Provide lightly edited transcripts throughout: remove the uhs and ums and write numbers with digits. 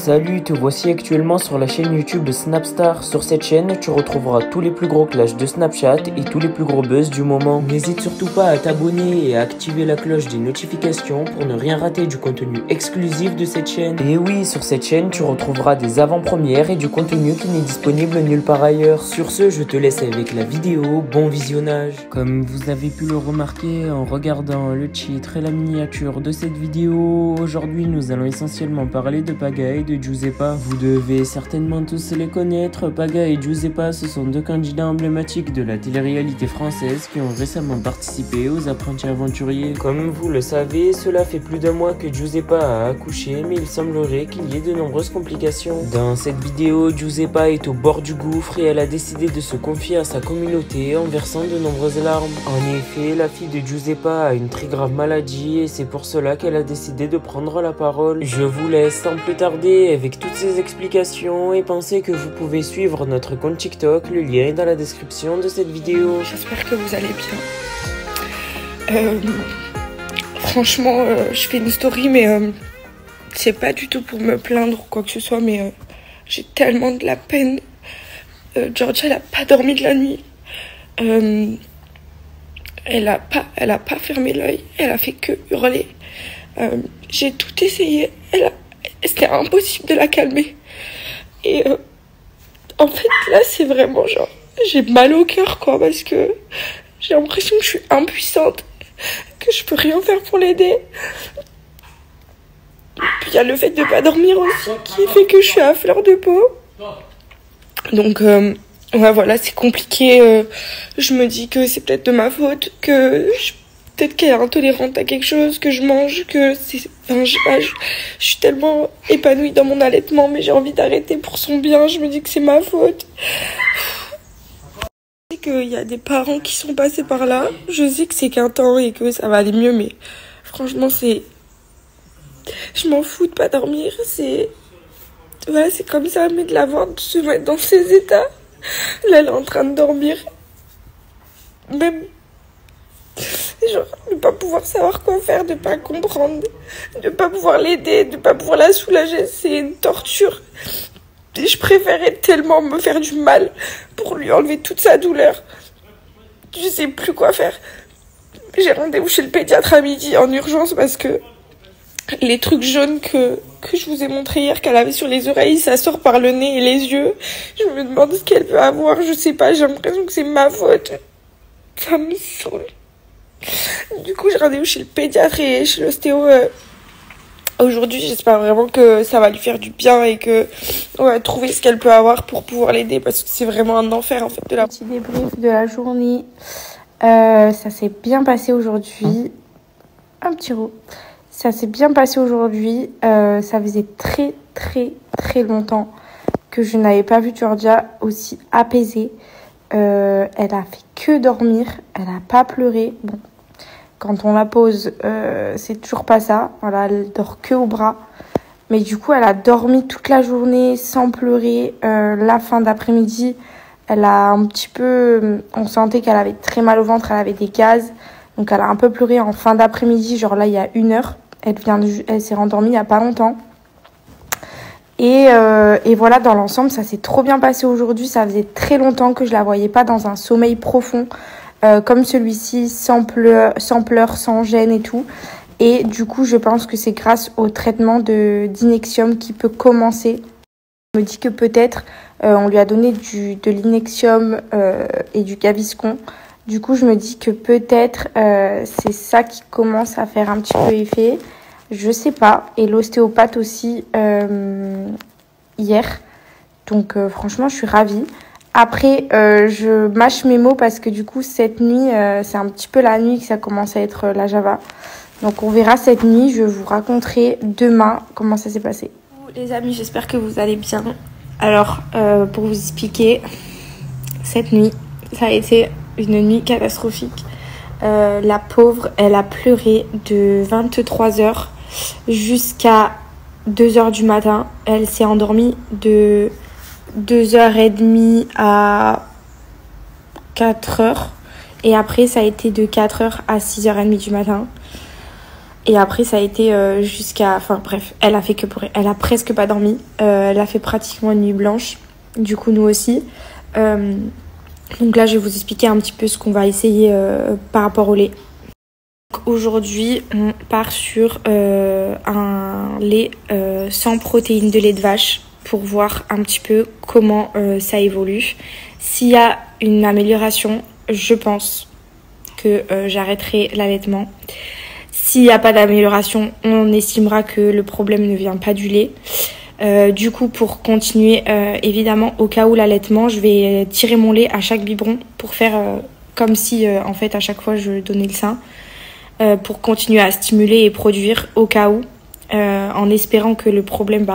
Salut, te voici actuellement sur la chaîne YouTube de Snapstar. Sur cette chaîne, tu retrouveras tous les plus gros clashs de Snapchat et tous les plus gros buzz du moment. N'hésite surtout pas à t'abonner et à activer la cloche des notifications pour ne rien rater du contenu exclusif de cette chaîne. Et oui, sur cette chaîne, tu retrouveras des avant-premières et du contenu qui n'est disponible nulle part ailleurs. Sur ce, je te laisse avec la vidéo. Bon visionnage. Comme vous avez pu le remarquer en regardant le titre et la miniature de cette vidéo, aujourd'hui nous allons essentiellement parler de Paga et de Giuseppa. Vous devez certainement tous les connaître. Paga et Giuseppa, ce sont deux candidats emblématiques de la télé-réalité française qui ont récemment participé aux Apprentis Aventuriers. Comme vous le savez, cela fait plus d'un mois que Giuseppa a accouché, mais il semblerait qu'il y ait de nombreuses complications. Dans cette vidéo, Giuseppa est au bord du gouffre et elle a décidé de se confier à sa communauté en versant de nombreuses larmes. En effet, la fille de Giuseppa a une très grave maladie et c'est pour cela qu'elle a décidé de prendre la parole. Je vous laisse sans plus tarder avec toutes ces explications et pensez que vous pouvez suivre notre compte TikTok, le lien est dans la description de cette vidéo. J'espère que vous allez bien. Franchement, je fais une story, mais c'est pas du tout pour me plaindre ou quoi que ce soit, mais j'ai tellement de la peine. Georgia, elle a pas dormi de la nuit. Elle a pas fermé l'œil, elle a fait que hurler. J'ai tout essayé, c'était impossible de la calmer. Et en fait, là, c'est vraiment genre, j'ai mal au cœur, quoi, parce que j'ai l'impression que je suis impuissante, que je peux rien faire pour l'aider. Puis il y a le fait de pas dormir aussi qui fait que je suis à fleur de peau. Donc, ouais, voilà, c'est compliqué. Je me dis que c'est peut-être de ma faute, que peut-être qu'elle est intolérante à quelque chose, que je mange, que c'est... Enfin, je sais pas, je suis tellement épanouie dans mon allaitement, mais j'ai envie d'arrêter pour son bien. Je me dis que c'est ma faute. Je sais qu'il y a des parents qui sont passés par là. Je sais que c'est qu'un temps et que ça va aller mieux, mais franchement, c'est... Je m'en fous de pas dormir. C'est... Voilà, c'est comme ça, mais de la voir se mettre dans ces états. Là, elle est en train de dormir. Même... Genre, ne pas pouvoir savoir quoi faire, de pas comprendre, de pas pouvoir l'aider, de pas pouvoir la soulager, c'est une torture. Et je préférais tellement me faire du mal pour lui enlever toute sa douleur. Je sais plus quoi faire. J'ai rendez-vous chez le pédiatre à midi en urgence parce que les trucs jaunes que je vous ai montré hier qu'elle avait sur les oreilles, ça sort par le nez et les yeux. Je me demande ce qu'elle peut avoir, je sais pas, j'ai l'impression que c'est ma faute. Ça me saoule. Du coup, j'ai rendez-vous chez le pédiatre et chez l'ostéo aujourd'hui. J'espère vraiment que ça va lui faire du bien et que on va trouver ce qu'elle peut avoir pour pouvoir l'aider parce que c'est vraiment un enfer en fait de la... Petit débrief de la journée. Ça s'est bien passé aujourd'hui. Un petit roux. Ça s'est bien passé aujourd'hui. Ça faisait très longtemps que je n'avais pas vu Georgia aussi apaisée. Elle a fait que dormir, elle a pas pleuré. Bon, quand on la pose, c'est toujours pas ça. Voilà, elle dort que au bras. Mais du coup, elle a dormi toute la journée sans pleurer. La fin d'après-midi, elle a un petit peu... On sentait qu'elle avait très mal au ventre, elle avait des gaz. Donc elle a un peu pleuré en fin d'après-midi, genre là, il y a 1 heure. Elle s'est rendormie il y a pas longtemps. Et voilà, dans l'ensemble, ça s'est trop bien passé aujourd'hui. Ça faisait très longtemps que je la voyais pas dans un sommeil profond comme celui-ci, sans pleurs, sans gêne et tout. Et du coup, je pense que c'est grâce au traitement d'Inexium qui peut commencer. Je me dis que peut-être on lui a donné de l'Inexium et du Gaviscon. Du coup, je me dis que peut-être c'est ça qui commence à faire un petit peu effet. Je sais pas. Et l'ostéopathe aussi hier. Donc franchement, je suis ravie. Après, je mâche mes mots parce que du coup, cette nuit, c'est un petit peu la nuit que ça commence à être la Java. Donc on verra cette nuit. Je vous raconterai demain comment ça s'est passé. Les amis, j'espère que vous allez bien. Alors, pour vous expliquer, cette nuit, ça a été une nuit catastrophique. La pauvre, elle a pleuré de 23h jusqu'à 2h du matin. Elle s'est endormie de 2h30 à 4h. Et après, ça a été de 4h à 6h30 du matin. Et après, ça a été jusqu'à... Enfin bref, elle a presque pas dormi. Elle a fait pratiquement une nuit blanche. Du coup, nous aussi. Donc là, je vais vous expliquer un petit peu ce qu'on va essayer par rapport au lait. Aujourd'hui, on part sur un lait sans protéines de lait de vache pour voir un petit peu comment ça évolue. S'il y a une amélioration, je pense que j'arrêterai l'allaitement. S'il n'y a pas d'amélioration, on estimera que le problème ne vient pas du lait. Du coup, pour continuer, évidemment, au cas où l'allaitement, je vais tirer mon lait à chaque biberon pour faire comme si, en fait, à chaque fois, je donnais le sein. Pour continuer à stimuler et produire au cas où, en espérant que le problème,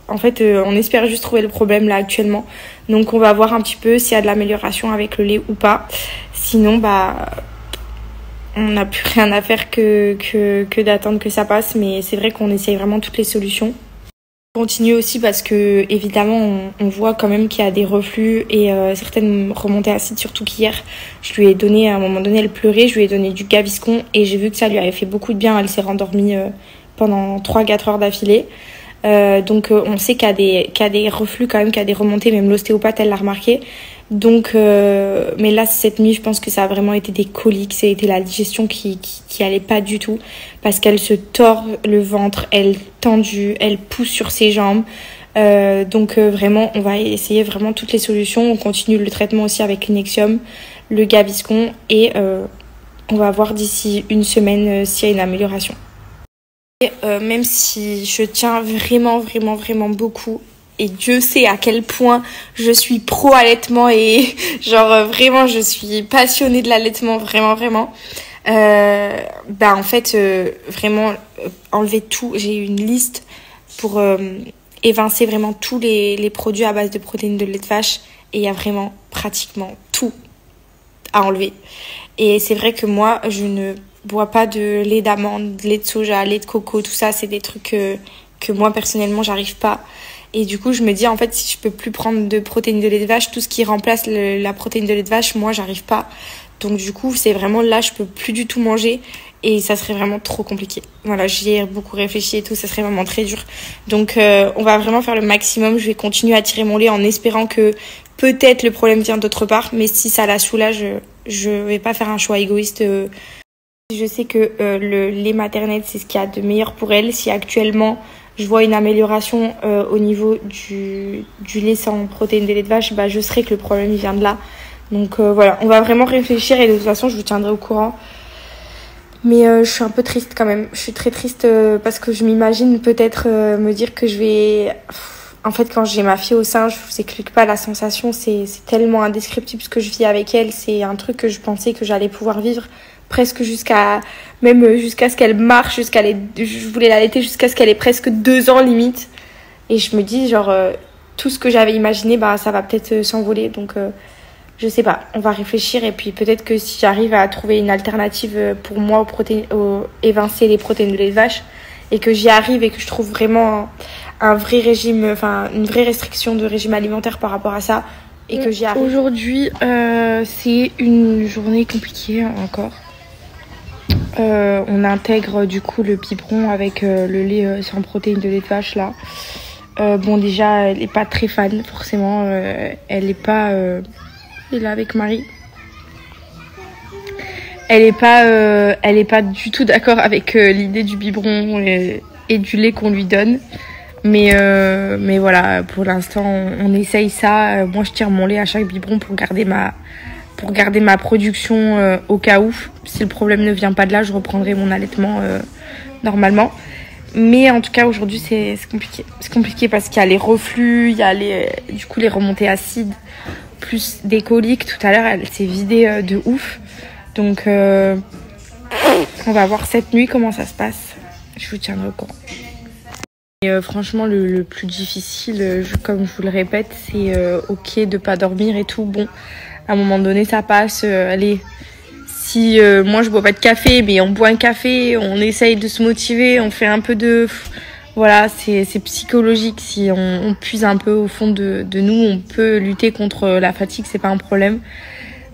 on espère juste trouver le problème là actuellement. Donc on va voir un petit peu s'il y a de l'amélioration avec le lait ou pas. Sinon, on n'a plus rien à faire que d'attendre que ça passe. Mais c'est vrai qu'on essaye vraiment toutes les solutions. On continue aussi parce que évidemment on voit quand même qu'il y a des reflux et certaines remontées acides, surtout qu'hier je lui ai donné, à un moment donné elle pleurait, je lui ai donné du Gaviscon et j'ai vu que ça lui avait fait beaucoup de bien. Elle s'est rendormie pendant 3-4 heures d'affilée. Donc on sait qu'il y a des reflux quand même, qu'il y a des remontées, même l'ostéopathe elle l'a remarqué. Donc mais là cette nuit je pense que ça a vraiment été des coliques, ça a été la digestion qui allait pas du tout parce qu'elle se tord le ventre, elle est tendue, elle pousse sur ses jambes. Donc vraiment on va essayer vraiment toutes les solutions. On continue le traitement aussi avec l'Inexium, le Gaviscon et on va voir d'ici une semaine s'il y a une amélioration. Et même si je tiens vraiment beaucoup, et Dieu sait à quel point je suis pro allaitement et vraiment je suis passionnée de l'allaitement, vraiment. En fait vraiment enlever tout. J'ai eu une liste pour évincer vraiment tous les produits à base de protéines de lait de vache et il y a vraiment pratiquement tout à enlever. Et c'est vrai que moi je ne bois pas de lait d'amande, lait de soja, lait de coco, tout ça c'est des trucs que moi personnellement j'arrive pas. Et du coup je me dis en fait si je peux plus prendre de protéines de lait de vache, tout ce qui remplace la protéine de lait de vache, moi j'arrive pas. Donc du coup c'est vraiment là je peux plus du tout manger et ça serait vraiment trop compliqué. Voilà, j'y ai beaucoup réfléchi et tout, ça serait vraiment très dur. Donc on va vraiment faire le maximum. Je vais continuer à tirer mon lait en espérant que peut-être le problème vient d'autre part, mais si ça la soulage, je vais pas faire un choix égoïste. Je sais que le lait maternel c'est ce qu'il y a de meilleur pour elle. Si actuellement je vois une amélioration au niveau du lait sans protéines de lait de vache, je sais que le problème il vient de là. Donc voilà, on va vraiment réfléchir et de toute façon je vous tiendrai au courant. Mais je suis un peu triste quand même. Je suis très triste parce que je m'imagine peut-être me dire que je vais... En fait, quand j'ai ma fille au sein, je vous explique pas la sensation. C'est tellement indescriptible ce que je vis avec elle. C'est un truc que je pensais que j'allais pouvoir vivre presque jusqu'à ce qu'elle marche, je voulais l'allaiter jusqu'à ce qu'elle ait presque 2 ans limite. Et je me dis tout ce que j'avais imaginé, ça va peut-être s'envoler. Donc je sais pas, on va réfléchir et puis peut-être que si j'arrive à trouver une alternative pour moi évincer les protéines de lait de vache et que j'y arrive et que je trouve vraiment un vrai régime, une vraie restriction de régime alimentaire par rapport à ça et que j'y arrive. Aujourd'hui, c'est une journée compliquée encore. On intègre du coup le biberon avec le lait sans protéines de lait de vache là. Déjà elle est pas très fan forcément, elle est pas elle est là avec Marie. Elle est pas du tout d'accord avec l'idée du biberon et du lait qu'on lui donne. Mais voilà, pour l'instant on essaye ça. Moi je tire mon lait à chaque biberon pour garder ma production au cas où. Si le problème ne vient pas de là, je reprendrai mon allaitement normalement. Mais en tout cas, aujourd'hui, c'est compliqué. C'est compliqué parce qu'il y a les reflux, il y a les remontées acides, plus des coliques. Tout à l'heure, elle s'est vidée de ouf. Donc, on va voir cette nuit comment ça se passe. Je vous tiendrai au courant. Et franchement, le plus difficile, comme je vous le répète, c'est ok de pas dormir et tout. Bon, à un moment donné, ça passe. Allez, si moi je bois pas de café, mais on boit un café, on essaye de se motiver, on fait un peu de... Voilà, c'est psychologique. Si on puise un peu au fond de nous, on peut lutter contre la fatigue, c'est pas un problème.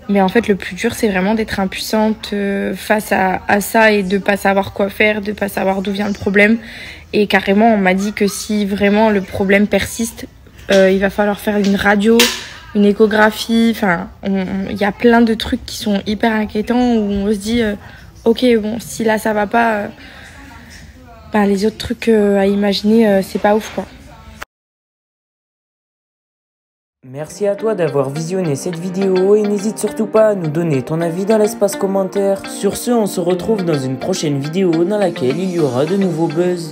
Mais en fait, le plus dur, c'est vraiment d'être impuissante face à ça et de pas savoir quoi faire, de pas savoir d'où vient le problème. Et carrément, on m'a dit que si vraiment le problème persiste, il va falloir faire une radio, une échographie. Enfin, il y a plein de trucs qui sont hyper inquiétants où on se dit, ok, bon, si là ça va pas, les autres trucs à imaginer, c'est pas ouf, quoi. Merci à toi d'avoir visionné cette vidéo et n'hésite surtout pas à nous donner ton avis dans l'espace commentaire. Sur ce, on se retrouve dans une prochaine vidéo dans laquelle il y aura de nouveaux buzz.